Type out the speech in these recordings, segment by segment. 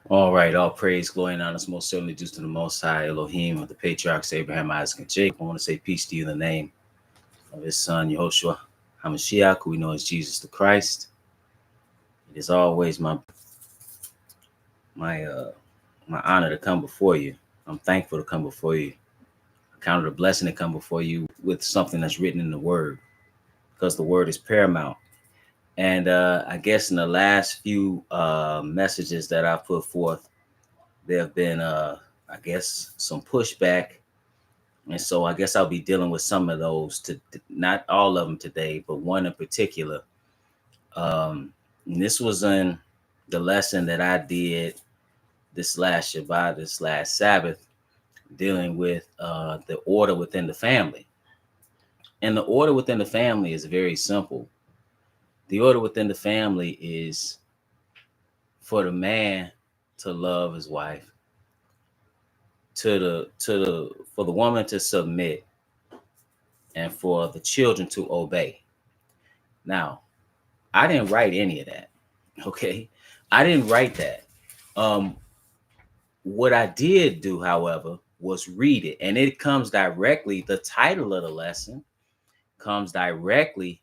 All right, all praise, glory, and honor is most certainly due to the Most High Elohim of the patriarchs Abraham, Isaac, and Jacob. I want to say peace to you in the name of his son, Yehoshua HaMashiach, who we know as Jesus the Christ. It is always my uh my honor to come before you. I'm thankful to come before you. I count it a blessing to come before you with something that's written in the Word, because the Word is paramount. And I guess in the last few messages that I've put forth, there have been, I guess, some pushback. And so I guess I'll be dealing with some of those, not all of them today, but one in particular. And this was in the lesson that I did this last Shabbat, this last Sabbath, dealing with the order within the family. And the order within the family is very simple. The order within the family is for the man to love his wife, for the woman to submit, and for the children to obey. Now, I didn't write any of that. Okay. I didn't write that. Um, what I did do, however, was read it. And it comes directly, the title of the lesson comes directly,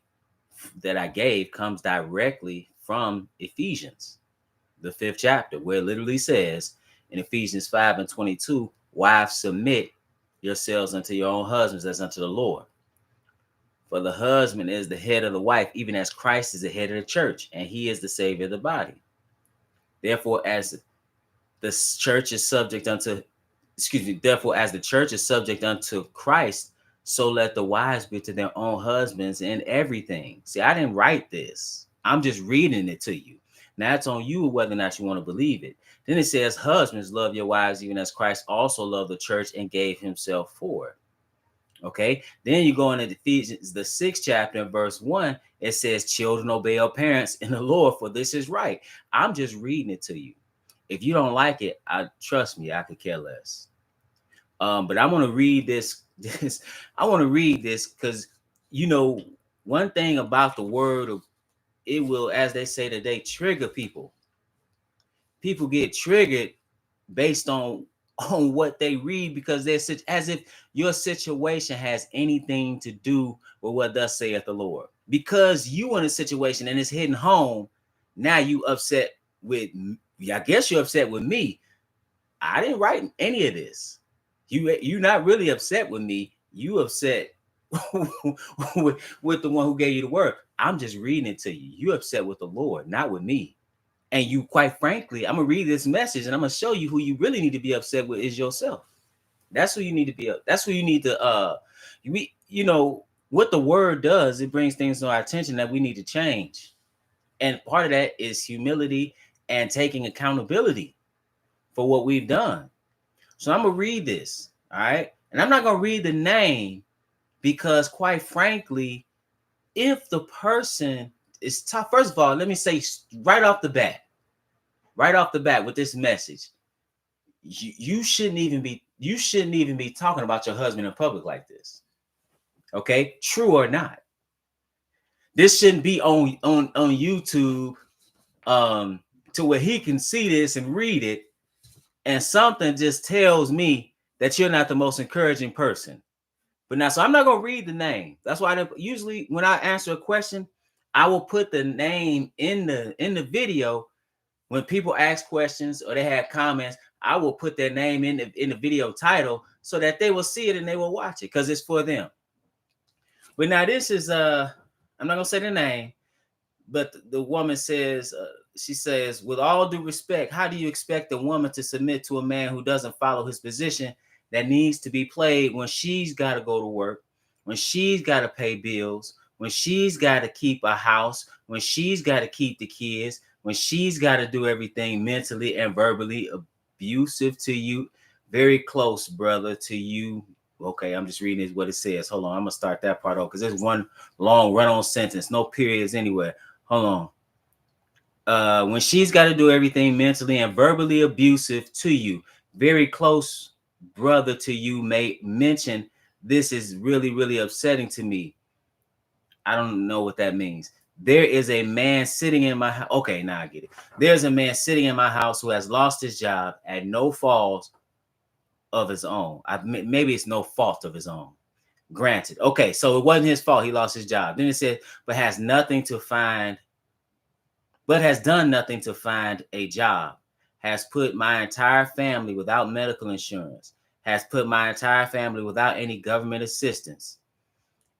that I gave comes directly from Ephesians, the 5th chapter, where it literally says in Ephesians 5:22, wives, submit yourselves unto your own husbands as unto the Lord. For the husband is the head of the wife, even as Christ is the head of the church, and he is the savior of the body. Therefore, as the church is subject unto, therefore, as the church is subject unto Christ, so let the wives be to their own husbands in everything. See, I didn't write this. I'm just reading it to you. Now it's on you whether or not you want to believe it. Then it says, husbands, love your wives, even as Christ also loved the church and gave himself for it. Okay, then you go into Ephesians, the 6th chapter, and verse 1. It says, children, obey your parents in the Lord, for this is right. I'm just reading it to you. If you don't like it, trust me, I could care less. But I want to read this. I want to read this because, one thing about the word, it will, as they say today, trigger people. People get triggered based on what they read, because they're as if your situation has anything to do with what thus saith the Lord. Because you in a situation and it's hitting home, now you upset with, I guess you're upset with me. I didn't write any of this. You're not really upset with me. You upset with the one who gave you the word. I'm just reading it to you. You upset with the Lord, not with me. And you, quite frankly, I'm gonna read this message and I'm gonna show you who you really need to be upset with is yourself. That's who you need to be. That's who you need to. What the word does. It brings things to our attention that we need to change, and part of that is humility and taking accountability for what we've done. So I'm gonna read this, all right, and I'm not gonna read the name because, quite frankly, if the person is tough, first of all, let me say right off the bat with this message, you shouldn't even be talking about your husband in public like this. Okay, true or not? This shouldn't be on YouTube, to where he can see this and read it, and something just tells me that you're not the most encouraging person. But now, so I'm not gonna read the name. That's why usually when I answer a question, I will put the name in the video. When people ask questions or they have comments, I will put their name in the video title so that they will see it and they will watch it, because it's for them. But now this is I'm not gonna say the name, but the woman says, she says, with all due respect, how do you expect a woman to submit to a man who doesn't follow his position that needs to be played when she's got to go to work, when she's got to pay bills, when she's got to keep a house, when she's got to keep the kids, when she's got to do everything mentally and verbally abusive to you, very close, brother, to you. Okay, I'm just reading what it says. Hold on, I'm gonna start that part off because there's one long run-on sentence, no periods anywhere. Hold on. When she's got to do everything mentally and verbally abusive to you, very close brother to you may mention, this is really, really upsetting to me. I don't know what that means. there is a man sitting in my house. Okay, now I get it. There's a man sitting in my house who has lost his job at no fault of his own. Maybe it's no fault of his own. Granted. Okay, so it wasn't his fault. He lost his job. Then it said, but has done nothing to find a job, has put my entire family without medical insurance, has put my entire family without any government assistance,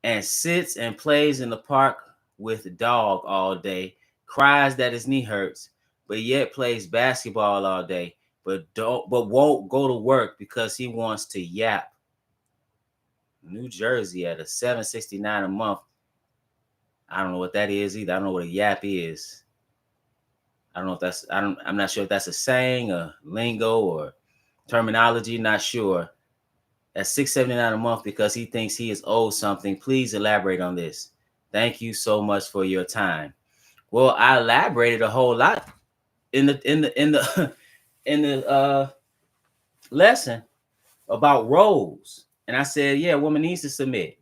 and sits and plays in the park with the dog all day, cries that his knee hurts, but yet plays basketball all day, but won't go to work because he wants to yap. New Jersey at a $7.69 a month. I don't know what that is either. I don't know what a yap is. I don't know if that's, I'm not sure if that's a saying, a lingo, or terminology, not sure. At $6.79 a month because he thinks he is owed something. Please elaborate on this. Thank you so much for your time. Well, I elaborated a whole lot in the lesson about roles. And I said, yeah, a woman needs to submit.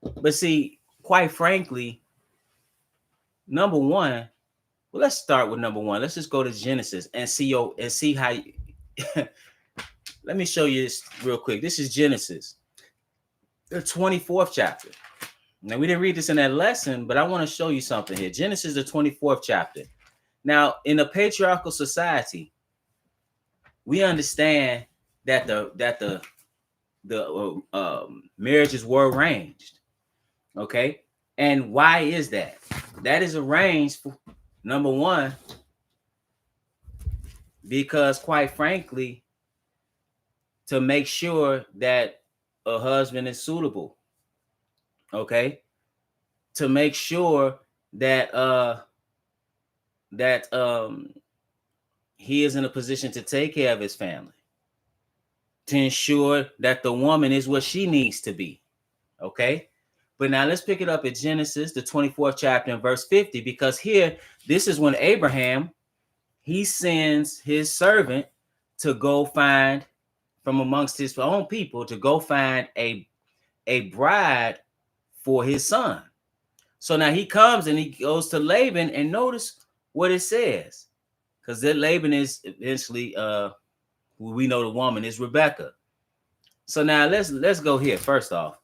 But see, quite frankly, number one, well, let's start with number one. Let's just go to Genesis and see how you, let me show you this real quick. This is Genesis, the 24th chapter. Now, we didn't read this in that lesson, but I want to show you something here. Genesis, the 24th chapter. Now, in a patriarchal society, we understand that the marriages were arranged. Okay, and why is that? That is arranged for, number one, because quite frankly, to make sure that a husband is suitable. Okay, to make sure that he is in a position to take care of his family, to ensure that the woman is what she needs to be. Okay, but now let's pick it up at Genesis, the 24th chapter, and verse 50, because here, this is when Abraham, he sends his servant to go find from amongst his own people, to go find a bride for his son. So now he comes and he goes to Laban, and notice what it says, because that Laban is eventually, we know the woman is Rebecca. So now let's go here. First off,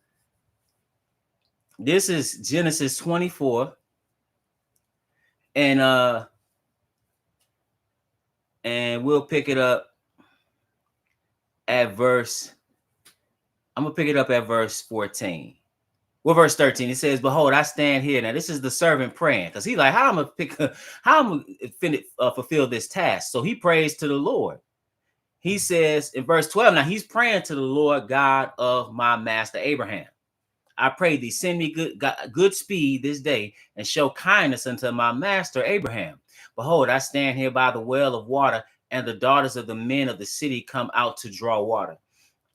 this is Genesis 24, and we'll pick it up at verse. I'm gonna pick it up at verse 14. Well, verse 13, it says, "Behold, I stand here." Now, this is the servant praying, because he's like, how I'm gonna fulfill this task. So he prays to the Lord. He says in verse 12, now he's praying to the Lord God of my master Abraham. I pray thee, send me good speed this day, and show kindness unto my master Abraham. Behold, I stand here by the well of water, and the daughters of the men of the city come out to draw water.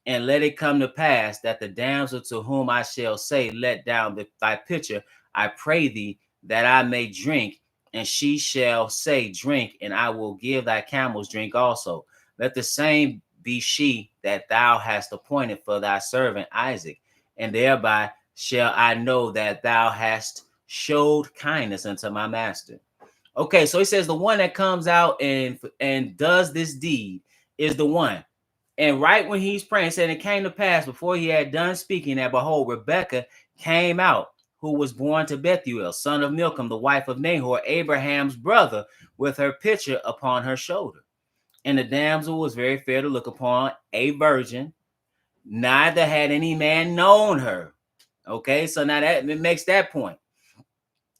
And let it come to pass that the damsel to whom I shall say, let down thy pitcher, I pray thee, that I may drink. And she shall say, drink, and I will give thy camels drink also. Let the same be she that thou hast appointed for thy servant Isaac. And thereby shall I know that thou hast showed kindness unto my master. Okay, so he says the one that comes out and does this deed is the one. And right when he's praying, said it came to pass before he had done speaking that, behold, Rebekah came out, who was born to Bethuel, son of Milcom, the wife of Nahor, Abraham's brother, with her pitcher upon her shoulder. And the damsel was very fair to look upon, a virgin, neither had any man known her. Okay, so now that it makes that point.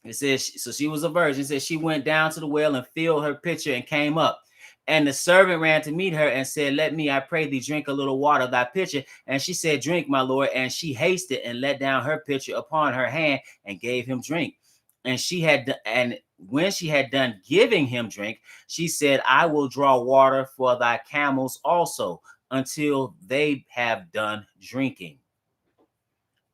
It says, so she was a virgin. It says she went down to the well and filled her pitcher and came up. And the servant ran to meet her and said, let me, I pray thee, drink a little water of thy pitcher. And she said, drink, my lord. And she hasted and let down her pitcher upon her hand and gave him drink. And when she had done giving him drink, she said, I will draw water for thy camels also, until they have done drinking.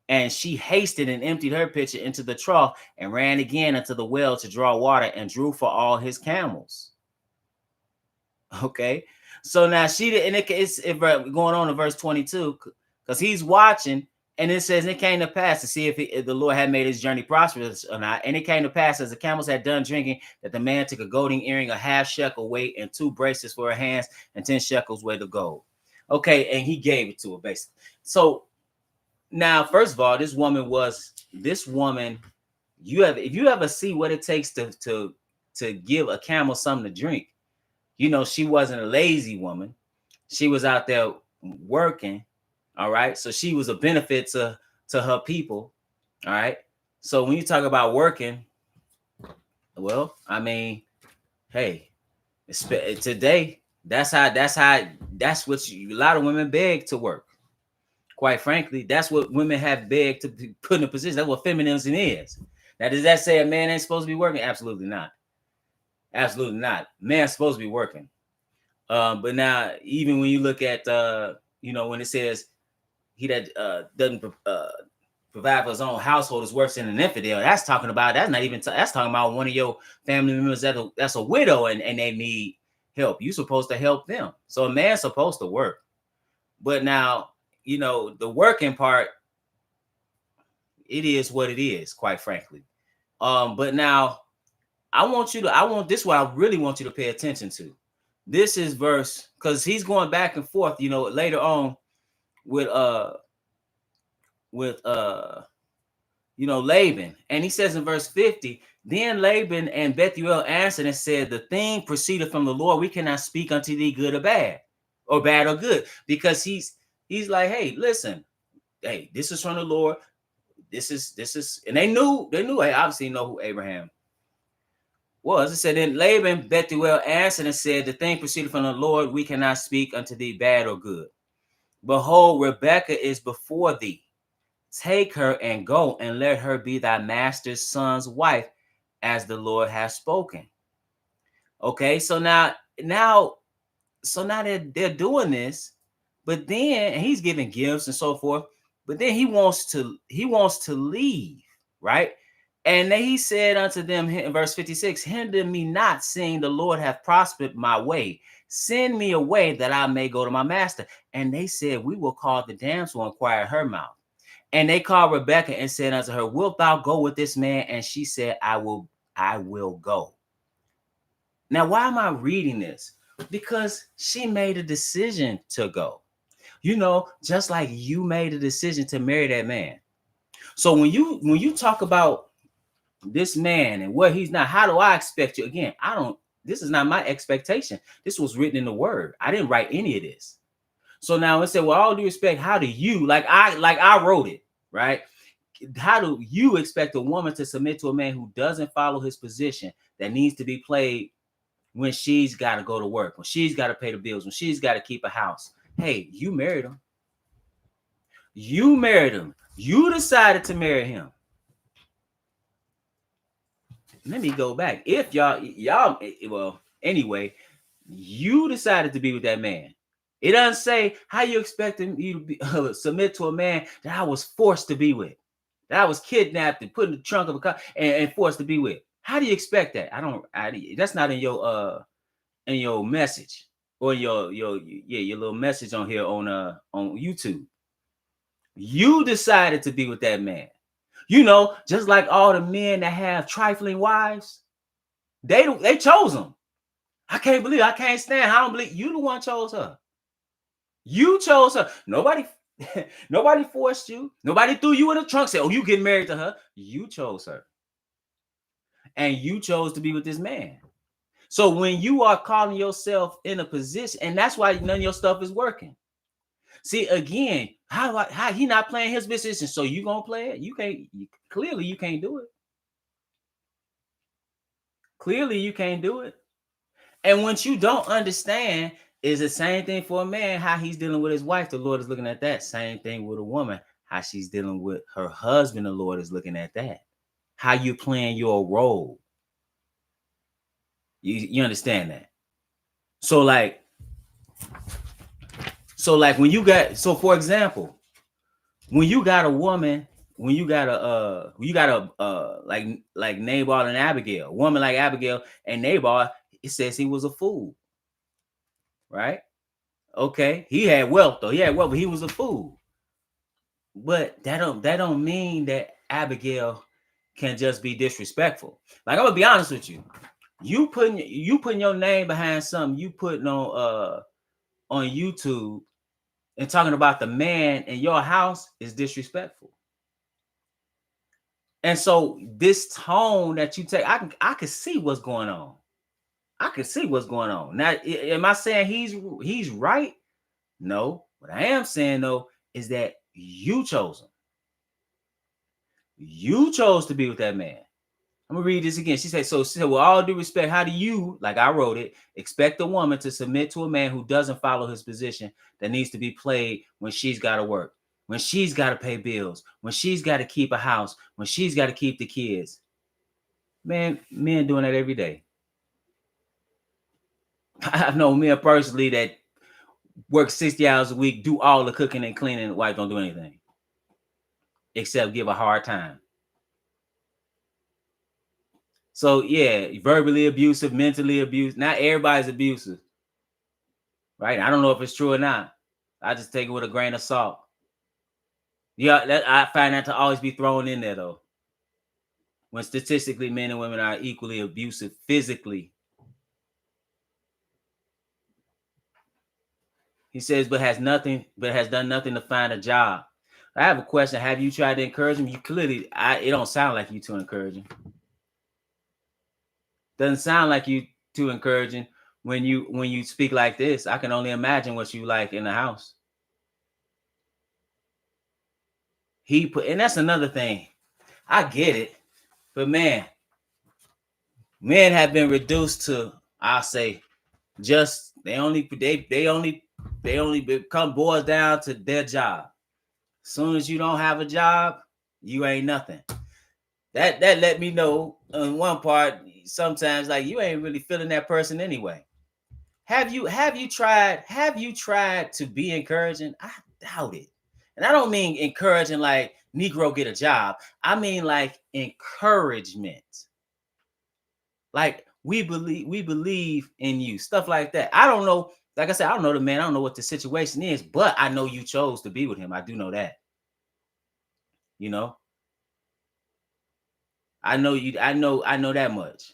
And she hasted and emptied her pitcher into the trough and ran again unto the well to draw water, and drew for all his camels. Okay, so now she did, and it's going on in verse 22, because he's watching, And it says it came to pass to see if the Lord had made his journey prosperous or not. And it came to pass as the camels had done drinking, that the man took a golden earring, a half shekel weight, and 2 bracelets for her hands, and 10 shekels weight of gold. Okay, and he gave it to her basically. So now, first of all, this woman, if you ever see what it takes to give a camel something to drink, you know, she wasn't a lazy woman. She was out there working. All right. So she was a benefit to her people. All right. So when you talk about working, well, I mean, hey, today, that's what a lot of women beg to work. Quite frankly, that's what women have begged to be put in a position. That's what feminism is. Now, does that say a man ain't supposed to be working? Absolutely not. Absolutely not. Man's supposed to be working. But now, even when you look at, when it says he that doesn't provide for his own household is worse than an infidel, that's talking about, that's talking about one of your family members that's a widow and they need help. You're supposed to help them. So a man's supposed to work. But now, the working part, it is what it is, quite frankly. But now this is what I really want you to pay attention to. This is verse, because he's going back and forth, later on with Laban. And he says in verse 50, then Laban and Bethuel answered and said, the thing proceeded from the Lord. We cannot speak unto thee good or bad or good, because he's like, hey, listen, hey, this is from the Lord. This is, and they knew, they obviously know who Abraham was. It said, then Laban, Bethuel answered and said, the thing proceeded from the Lord. We cannot speak unto thee bad or good. Behold, Rebekah is before thee. Take her and go, and let her be thy master's son's wife, as the Lord has spoken. Okay, so now they're doing this, but then he's giving gifts and so forth. But then he wants to leave, right? And then he said unto them in verse 56, hinder me not, seeing the Lord hath prospered my way. Send me away that I may go to my master. And they said, we will call the damsel and inquire her mouth. And they called Rebekah and said unto her, wilt thou go with this man? And she said, I will go. Now, why am I reading this? Because she made a decision to go. Just like you made a decision to marry that man. So when you talk about this man and what he's not, how do I expect you? Again, this is not my expectation. This was written in the word. I didn't write any of this. So now it said, well, all due respect, how do you, like I wrote it, right? How do you expect a woman to submit to a man who doesn't follow his position, that needs to be played when she's got to go to work, when she's got to pay the bills, when she's got to keep a house? Hey, you married him. You married him. You decided to marry him. Let me go back. If well, anyway, you decided to be with that man. It doesn't say how you expecting you to be submit to a man that I was forced to be with, that I was kidnapped and put in the trunk of a car and forced to be with. How do you expect that? That's not in your message, or your little message on here on YouTube. You decided to be with that man. Just like all the men that have trifling wives, they chose them. I can't stand. I don't believe you. The one chose her. You chose her. Nobody forced you. Nobody threw you in the trunk, said, oh, you getting married to her. You chose her. And you chose to be with this man. So when you are calling yourself in a position, and that's why none of your stuff is working. See, again, how he not playing his position, so you gonna play it? You can't. Clearly, you can't do it. Clearly, you can't do it. And once you don't understand, is the same thing for a man, how he's dealing with his wife. The Lord is looking at that. Same thing with a woman, how she's dealing with her husband. The Lord is looking at that. How you playing your role. You understand that? So like when you got, so for example, when you got a woman, when you got a like Nabal and Abigail, a woman like Abigail and Nabal, it says he was a fool, right? Okay, he had wealth though. He had wealth, but he was a fool. But that don't mean that Abigail can just be disrespectful. Like, I'm gonna be honest with you. You putting your name behind something you putting on YouTube and talking about the man in your house is disrespectful. And so this tone that you take, I can see what's going on. I can see what's going on. Now, am I saying he's right? No. What I am saying though is that you chose him. You chose to be with that man. I'm gonna read this again. She said, with all due respect, how do you, like I wrote it, expect a woman to submit to a man who doesn't follow his position that needs to be played when she's got to work, when she's got to pay bills, when she's got to keep a house, when she's got to keep the kids? Man, men doing that every day. I know men personally that work 60 hours a week, do all the cooking and cleaning, the wife don't do anything except give a hard time. So yeah, verbally abusive, mentally abusive. Not everybody's abusive, right? I don't know if it's true or not. I just take it with a grain of salt. Yeah, I find that to always be thrown in there though. When statistically men and women are equally abusive physically. He says, but has done nothing to find a job. I have a question. Have you tried to encourage him? You clearly, it don't sound like you too encouraging. Doesn't sound like you too encouraging when you speak like this. I can only imagine what you like in the house. And that's another thing. I get it, but man, men have been reduced to, I'll say, just they only become boils down to their job. As soon as you don't have a job, you ain't nothing. That let me know on one part sometimes, like, you ain't really feeling that person anyway. Have you tried to be encouraging? I doubt it. And I don't mean encouraging like Negro get a job. I mean like encouragement. Like, we believe in you, stuff like that. I don't know. Like I said, I don't know the man. I don't know what the situation is, but I know you chose to be with him. I do know that. You know, I know you. I know that much.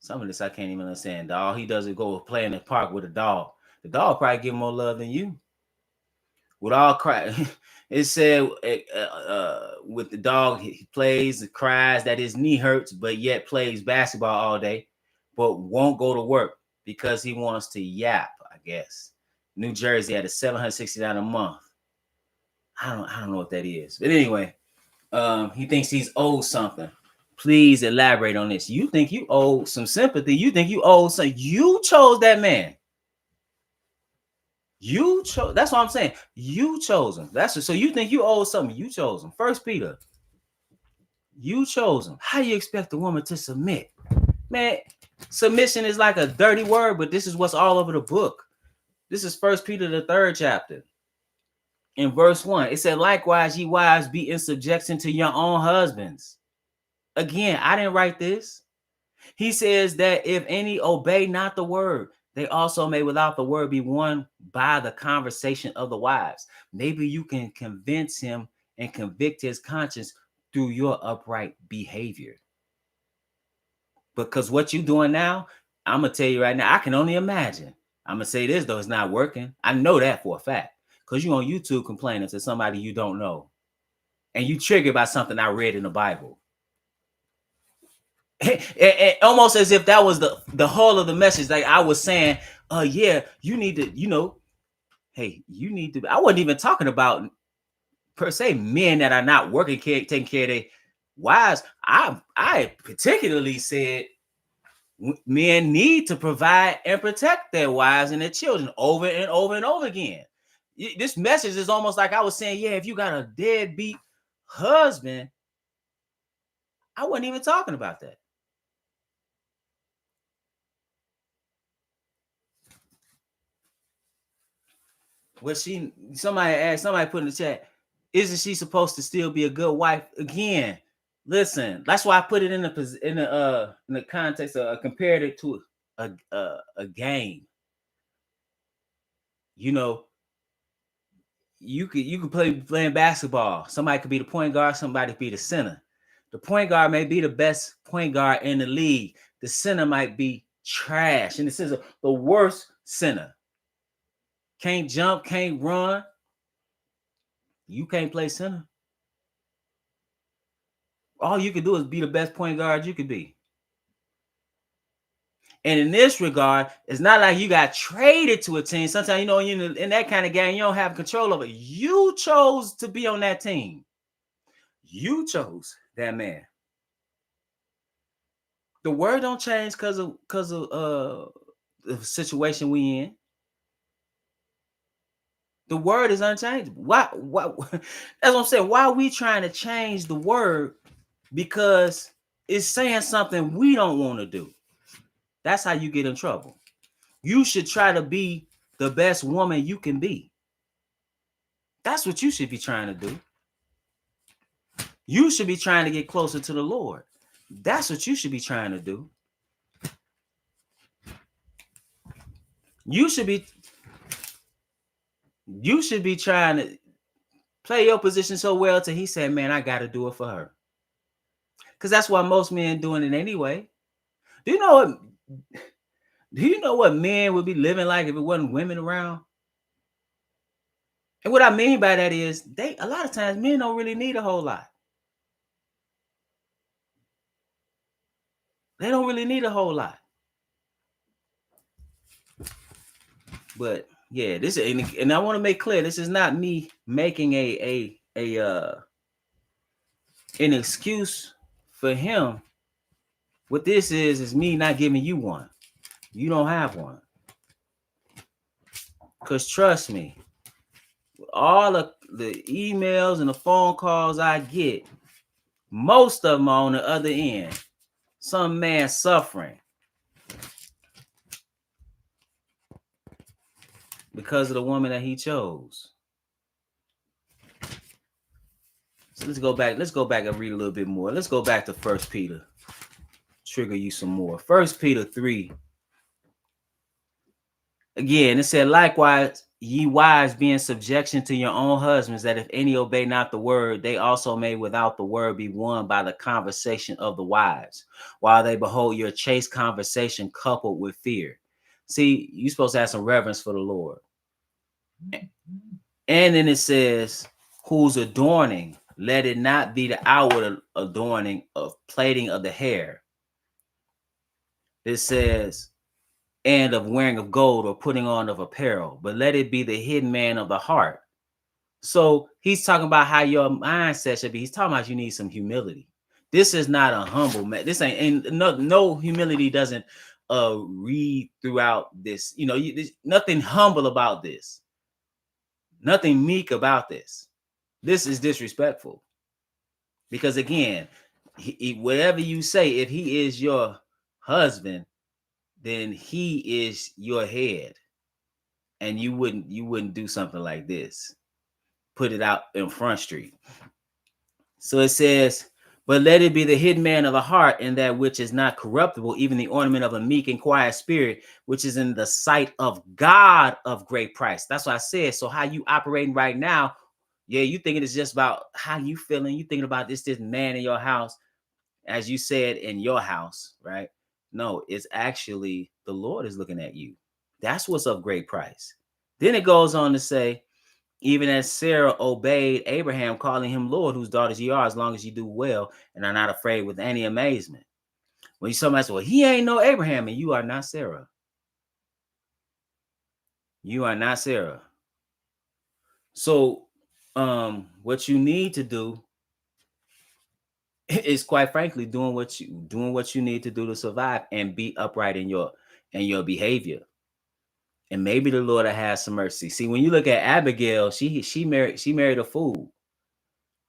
Some of this I can't even understand, dog. He doesn't go play in the park with a dog. The dog probably give more love than you. With all cry, it said with the dog, he plays and cries that his knee hurts, but yet plays basketball all day, but won't go to work because he wants to yap. I guess New Jersey had a $769 a month. I don't know what that is, but anyway, he thinks he's owed something. Please elaborate on this. You think you owe some sympathy? You think you owe some? You chose that man. You chose. That's what I'm saying. You chose him. So you think you owe something? You chose him. First Peter. You chose him. How you expect a woman to submit? Man, submission is like a dirty word, but this is what's all over the book. This is First Peter, the 3rd chapter. In verse 1, it said, likewise, ye wives, be in subjection to your own husbands. Again, I didn't write this. He says that if any obey not the word, they also may without the word be won by the conversation of the wives. Maybe you can convince him and convict his conscience through your upright behavior. Because what you're doing now, I'm going to tell you right now, I can only imagine. I'm going to say this, though, it's not working. I know that for a fact. Because you're on YouTube complaining to somebody you don't know. And you triggered by something I read in the Bible. Almost as if that was the whole of the message. Like I was saying, yeah, you need to, hey, you need to. I wasn't even talking about per se men that are not working, taking care of their wives. I particularly said men need to provide and protect their wives and their children over and over and over again. This message is almost like I was saying, yeah, if you got a deadbeat husband, I wasn't even talking about that. Well, somebody put in the chat, isn't she supposed to still be a good wife? Again, listen, that's why I put it in the context of compared it to a game. you could playing basketball. Somebody could be the point guard, somebody could be the center. The point guard may be the best point guard in the league. The center might be trash. And this is the worst center. Can't jump, can't run. You can't play center. All you can do is be the best point guard you could be. And in this regard, it's not like you got traded to a team. Sometimes, in that kind of game, you don't have control over it. You chose to be on that team. You chose that man. The word don't change because of the situation we in. The word is unchangeable. Why? That's what I'm saying. Why are we trying to change the word? Because it's saying something we don't want to do. That's how you get in trouble. You should try to be the best woman you can be. That's what you should be trying to do. You should be trying to get closer to the Lord. That's what you should be trying to do. You should be trying to play your position so well till he said, man, I got to do it for her. Because that's why most men doing it anyway. Do you know what men would be living like if it wasn't women around? And what I mean by that is a lot of times men don't really need a whole lot. They don't really need a whole lot. But yeah, and I want to make clear, this is not me making an excuse for him. What this is me not giving you one. You don't have one. Because trust me, all of the emails and the phone calls I get, most of them are on the other end. Some man suffering because of the woman that he chose. So let's go back and read a little bit more. Let's go back to 1 Peter. Trigger you some more. 1 Peter 3. Again, it said, likewise, ye wives, be in subjection to your own husbands, that if any obey not the word, they also may without the word be won by the conversation of the wives, while they behold your chaste conversation coupled with fear. See, you're supposed to have some reverence for the Lord. And then it says, whose adorning, let it not be the outward adorning of plaiting of the hair. It says, and of wearing of gold or putting on of apparel, but let it be the hidden man of the heart. So he's talking about how your mindset should be. He's talking about you need some humility. This is not a humble man. This ain't no humility doesn't read throughout this. There's nothing humble about this. Nothing meek about this. This is disrespectful. Because again, whatever you say, if he is your husband, then he is your head. And you wouldn't do something like this. Put it out in Front Street. So it says, but let it be the hidden man of the heart, and that which is not corruptible, even the ornament of a meek and quiet spirit, which is in the sight of God of great price. That's what I said. So how you operating right now, yeah, you thinking it's just about how you feeling. You thinking about this man in your house, as you said, in your house, right? No, it's actually the Lord is looking at you. That's what's of great price. Then it goes on to say, even as Sarah obeyed Abraham, calling him Lord, whose daughters ye are, as long as you do well and are not afraid with any amazement. When somebody says, well, he ain't no Abraham, and you are not Sarah. You are not Sarah. So what you need to do is, quite frankly, doing what you need to do to survive and be upright in your behavior. And maybe the Lord will have some mercy. See, when you look at Abigail, she married a fool,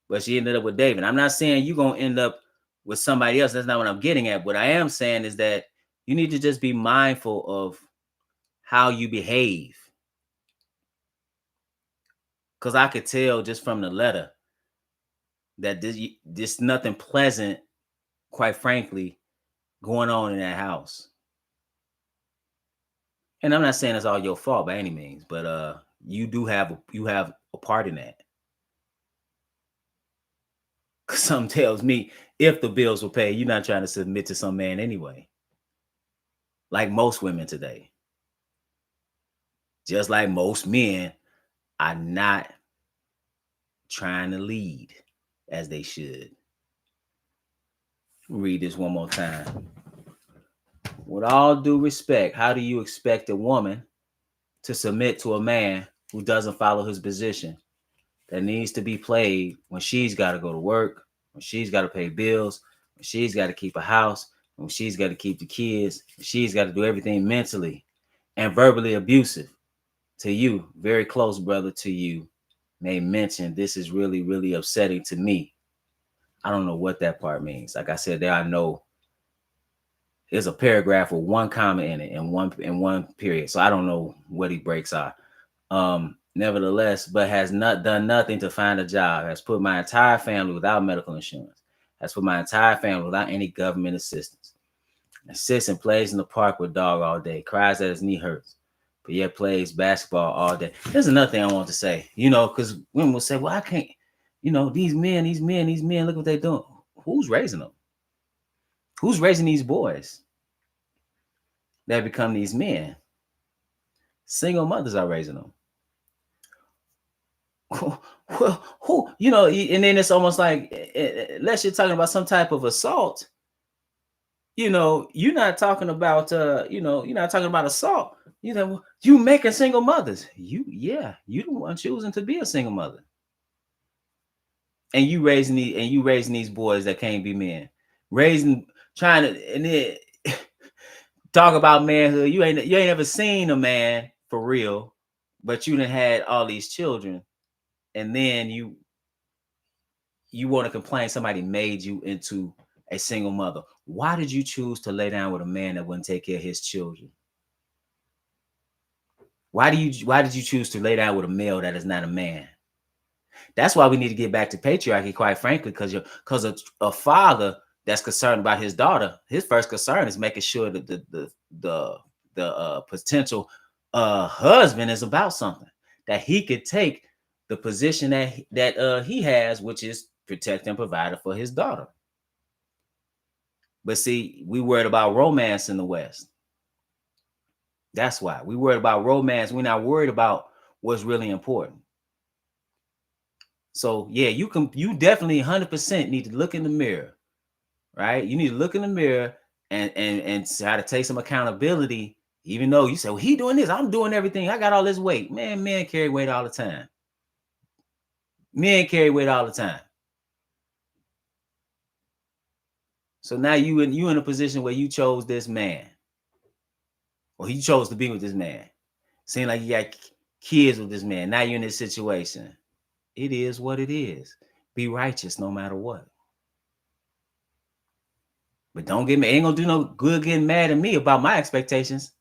but she ended up with David. I'm not saying you're gonna end up with somebody else. That's not what I'm getting at. What I am saying is that you need to just be mindful of how you behave. Because I could tell just from the letter that this nothing pleasant, quite frankly, going on in that house. And I'm not saying it's all your fault by any means, but you have a part in that. Cause something tells me if the bills were paid, you're not trying to submit to some man anyway. Like most women today, just like most men are not trying to lead as they should. Read this one more time. With all due respect, how do you expect a woman to submit to a man who doesn't follow his position that needs to be played when she's got to go to work, when she's got to pay bills, when she's got to keep a house, when she's got to keep the kids, when she's got to do everything mentally and verbally abusive to you, very close brother to you, may mention this is really, really upsetting to me. I don't know what that part means. Like I said, there I know there's a paragraph with one comma in it and one period. So I don't know what he breaks are. Nevertheless, but has not done nothing to find a job, has put my entire family without medical insurance, has put my entire family without any government assistance, and sits and plays in the park with dog all day, cries that his knee hurts, but yet plays basketball all day. There's another thing I want to say, because women will say, well, I can't, these men, look what they're doing. Who's raising them? Who's raising these boys that become these men? Single mothers are raising them. Well, who, and then it's almost like, unless you're talking about some type of assault, you're not talking about, you're not talking about assault. You making single mothers. You the one choosing to be a single mother. And you raising these boys that can't be men. Trying to, and then talk about manhood. You ain't ever seen a man for real, but you done had all these children, and then you want to complain somebody made you into a single mother. Why did you choose to lay down with a man that wouldn't take care of his children? Why did you choose to lay down with a male that is not a man? That's why we need to get back to patriarchy, quite frankly, because a father that's concerned about his daughter, his first concern is making sure that the potential husband is about something, that he could take the position that he has, which is protect and provide for his daughter. But see, we worried about romance in the West. That's why we worried about romance. We're not worried about what's really important. So yeah, you definitely 100% need to look in the mirror, right? You need to look in the mirror and try to take some accountability. Even though you say, well, he doing this, I'm doing everything, I got all this weight. Man, men carry weight all the time. Men carry weight all the time. So now you in a position where you chose this man, or he chose to be with this man. Seems like you got kids with this man. Now you're in this situation. It is what it is. Be righteous no matter what. But don't get me. Ain't gonna do no good getting mad at me about my expectations.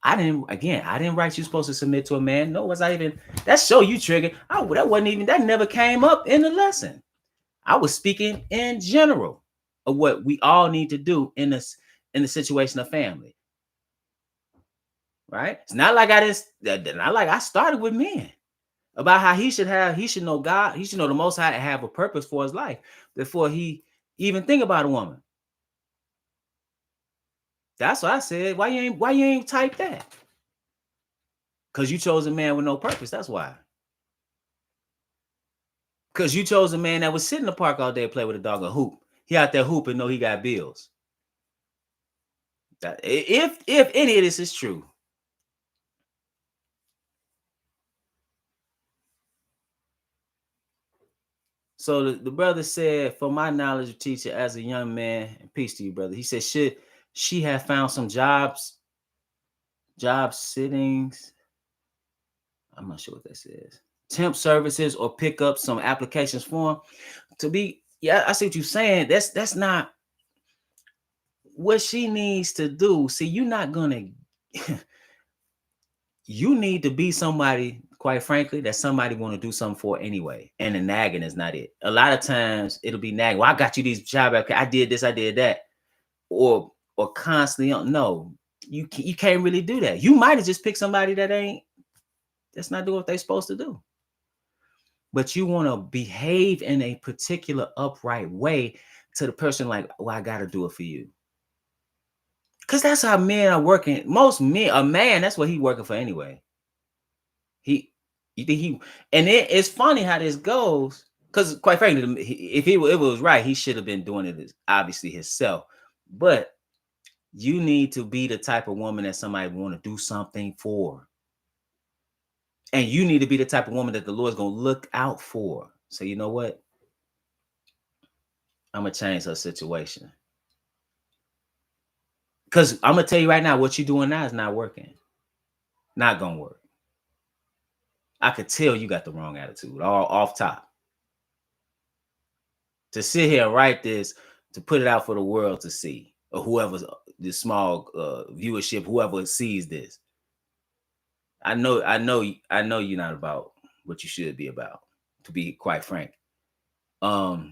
I didn't write you supposed to submit to a man. No, was I even? That show you triggered. That never came up in the lesson. I was speaking in general of what we all need to do in the situation of family. Right? It's not like I started with men about how he should know God, he should know the Most High and have a purpose for his life before he even think about a woman. That's what I said. Why you ain't type that? Because you chose a man with no purpose. That's why. Because you chose a man that would sit in the park all day and play with a dog and hoop. He out there hooping, know he got bills. If any of this is true. So the brother said, for my knowledge, teacher, as a young man, and peace to you, brother. He said, should she have found some job sittings? I'm not sure what that says. Temp services or pick up some applications for him. I see what you're saying. That's not what she needs to do. See, you're not gonna. You need to be somebody, quite frankly, that somebody want to do something for anyway. And the nagging is not it. A lot of times it'll be nagging. Well, I got you these job applications. I did this, I did that, or constantly. No, you can't really do that. You might have just picked somebody that ain't That's not doing what they're supposed to do. But you want to behave in a particular upright way to the person, like, well, I got to do it for you. Because that's how men are working. Most men, a man, that's what he's working for anyway. You think he, and it's funny how this goes. Because quite frankly, if it was right, he should have been doing it obviously himself. But you need to be the type of woman that somebody want to do something for. And you need to be the type of woman that the Lord's going to look out for. So you know what? I'm going to change her situation. Because I'm going to tell you right now, what you're doing now is not working. Not going to work. I could tell you got the wrong attitude all off top. To sit here and write this, to put it out for the world to see, or whoever's the small viewership, whoever sees this. I know you're not about what you should be about, to be quite frank. So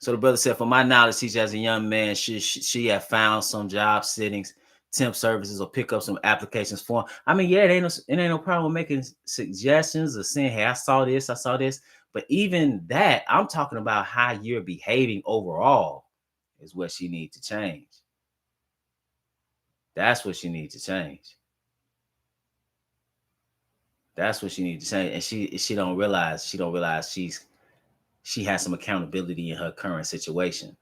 the brother said, for my knowledge, teacher, as a young man, she had found some job sittings, temp services, or pick up some applications for him. I mean, yeah, it ain't no problem making suggestions or saying, hey, I saw this. But even that, I'm talking about how you're behaving overall is what she needs to change. That's what she needs to change. That's what she needs to change. And she don't realize she has some accountability in her current situation.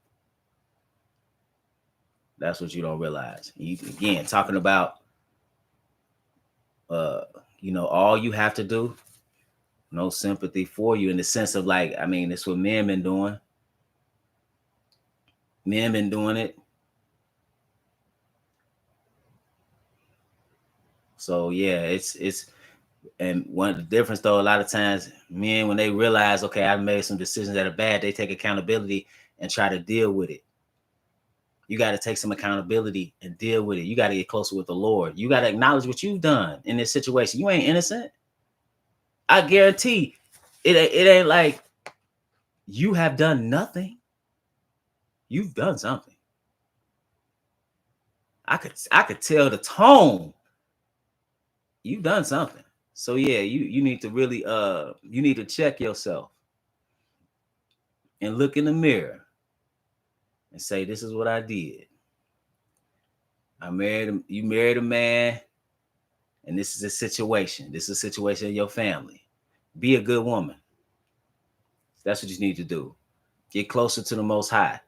That's what you don't realize. You, again, talking about, all you have to do, no sympathy for you, in the sense of, like, I mean, it's what men been doing. Men been doing it. So yeah, it's and one of the difference though, a lot of times men, when they realize, okay, I've made some decisions that are bad, they take accountability and try to deal with it. You got to take some accountability and deal with it. You got to get closer with the Lord. You got to acknowledge what you've done in this situation. You ain't innocent. I guarantee it ain't like you have done nothing. You've done something. I could tell the tone. You've done something. So yeah, you need to really you need to check yourself and look in the mirror and say, this is what I did. You married a man, and this is a situation. This is a situation in your family. Be a good woman. That's what you need to do. Get closer to the Most High.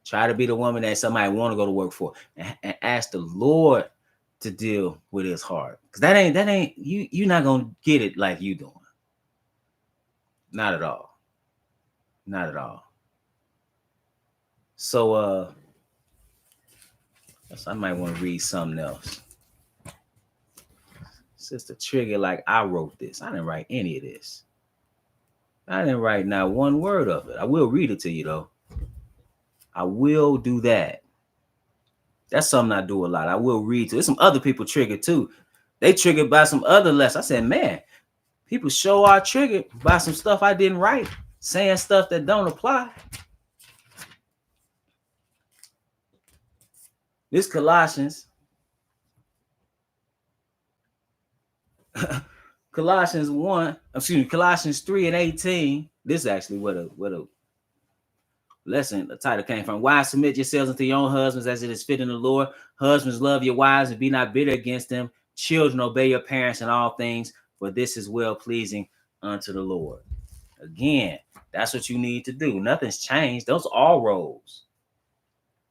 Try to be the woman that somebody want to go to work for, and ask the Lord to deal with his heart. Because that ain't you're not gonna get it like you doing. Not at all. Not at all. So I might want to read something else. Sister Trigger, like, I wrote this. I didn't write any of this. I didn't write not one word of it. I will read it to you though. I will do that. That's something I do a lot. I will read to. There's some other people triggered too. They triggered by some other lessons. I said, man, people show are triggered by some stuff I didn't write, saying stuff that don't apply. This Colossians 3:18. This is actually what a lesson, the title came from. Wives, submit yourselves unto your own husbands as it is fit in the Lord. Husbands, love your wives and be not bitter against them. Children, obey your parents in all things, for this is well pleasing unto the Lord. Again, that's what you need to do. Nothing's changed. Those are all roles.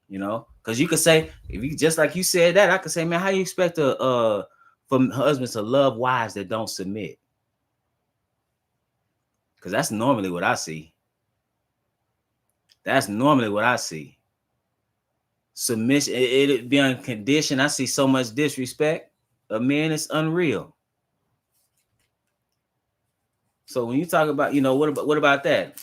Because you could say, if you just like you said that, I could say, man, how you expect for husbands to love wives that don't submit? Because that's normally what I see. Submission, it be on condition. I see so much disrespect. A man is unreal. So when you talk about, what about that?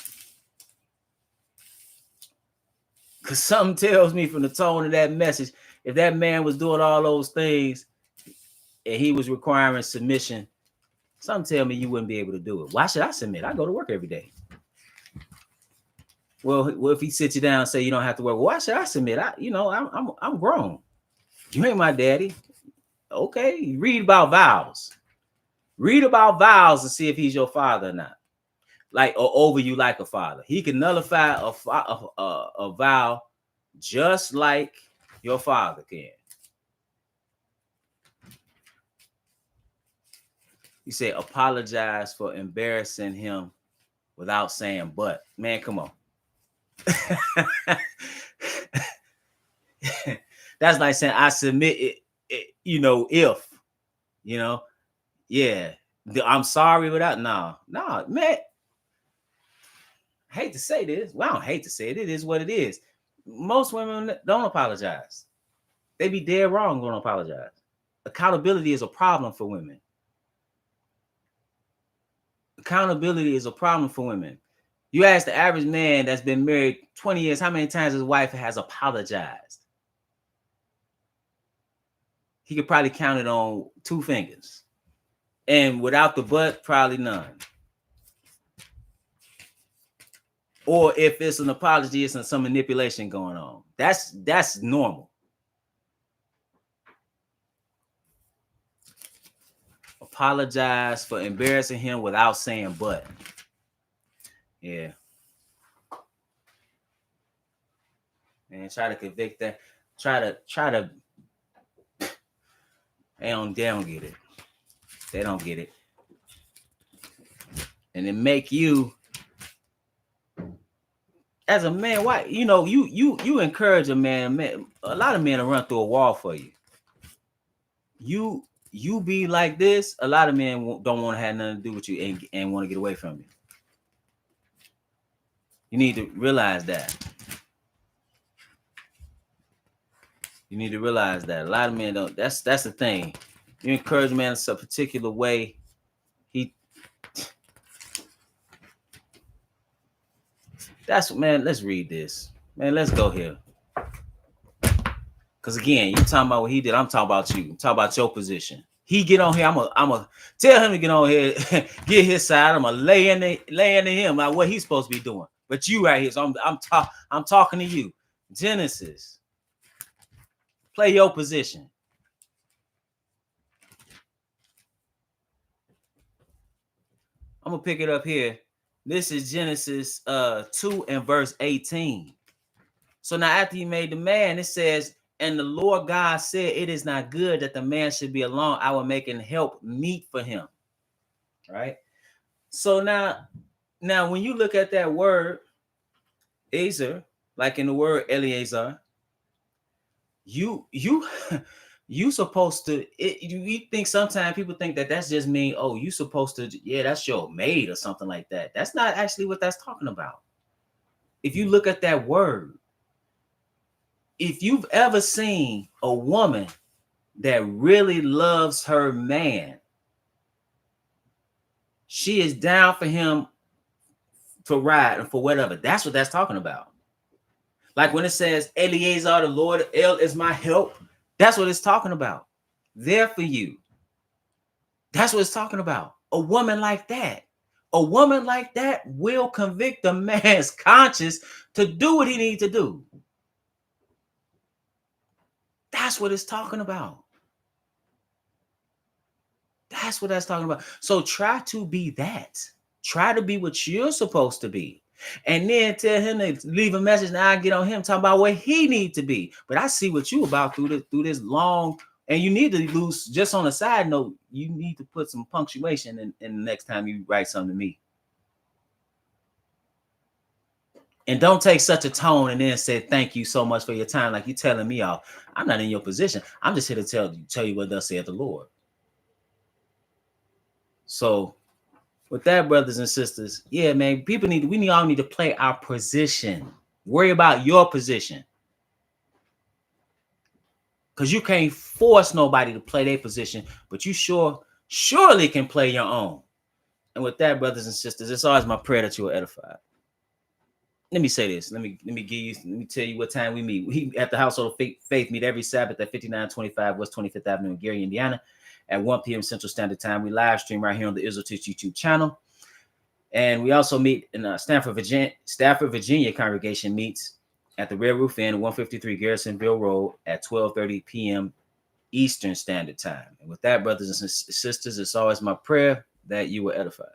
Because something tells me from the tone of that message, if that man was doing all those things and he was requiring submission, something tell me you wouldn't be able to do it. Why should I submit? I go to work every day. Well, if he sits you down and say you don't have to work, well, why should I submit? I'm grown. You ain't my daddy. Okay, you read about vows. Read about vows and see if he's your father or not. Like, or over you like a father. He can nullify a vow just like your father can. He said, apologize for embarrassing him without saying but. Man, come on. That's like saying I submit it, if, yeah, I'm sorry without, no, man. I hate to say this. Well, I don't hate to say it. It is what it is. Most women don't apologize. They be dead wrong going to apologize. Accountability is a problem for women. Accountability is a problem for women. You ask the average man that's been married 20 years, how many times his wife has apologized? He could probably count it on 2 fingers. And without the but, probably none. Or if it's an apology, it's some manipulation going on. That's normal. Apologize for embarrassing him without saying but. Yeah. And try to convict that. Try to. They don't get it. They don't get it. And it make you, as a man, why? You encourage a man. A lot of men will run through a wall for you. You be like this. A lot of men don't want to have nothing to do with you and want to get away from you. You need to realize that. You need to realize that a lot of men don't. That's the thing. You encourage a man in a particular way. Man, let's read this. Man, let's go here. Because again, you talking about what he did. I'm talking about you. I'm talking about your position. He get on here. I'm a tell him to get on here, get his side. I'm gonna lay into him like what he's supposed to be doing. But you right here, so I'm talking to you. Genesis. Play your position. I'm gonna pick it up here. This is Genesis 2 and verse 18. So now after he made the man, it says, and the Lord God said, it is not good that the man should be alone. I will make an help meet for him. Right? So now when you look at that word, Ezer, like in the word Eliezer, you supposed to, you think sometimes people think that that's just mean, oh, you supposed to, yeah, that's your maid or something like that. That's not actually what that's talking about. If you look at that word, if you've ever seen a woman that really loves her man, she is down for him to ride and for whatever. That's what that's talking about. Like when it says, Eliezer, the Lord, El is my help. That's what it's talking about. There for you. That's what it's talking about. A woman like that. A woman like that will convict a man's conscience to do what he needs to do. That's what it's talking about. That's what that's talking about. So try to be that. Try to be what you're supposed to be. And then tell him to leave a message and I'll get on him talking about what he needs to be. But I see what you about through this long, and you need to lose, just on a side note, you need to put some punctuation in the next time you write something to me. And don't take such a tone and then say, thank you so much for your time. Like you're telling me off. I'm not in your position. I'm just here to tell you what thus saith the Lord. So with that, brothers and sisters, yeah, man, we all need to play our position. Worry about your position. Because you can't force nobody to play their position, but you surely can play your own. And with that, brothers and sisters, it's always my prayer that you are edified. Let me say this. Let me tell you what time we meet. We at the Household of Faith meet every Sabbath at 5925 West 25th Avenue in Gary, Indiana, at 1 p.m. Central Standard Time. We live stream right here on the Israel Teach YouTube channel. And we also meet in Stafford, Virginia congregation meets at the Red Roof Inn, 153 Garrisonville Road at 12:30 p.m. Eastern Standard Time. And with that, brothers and sisters, it's always my prayer that you were edified.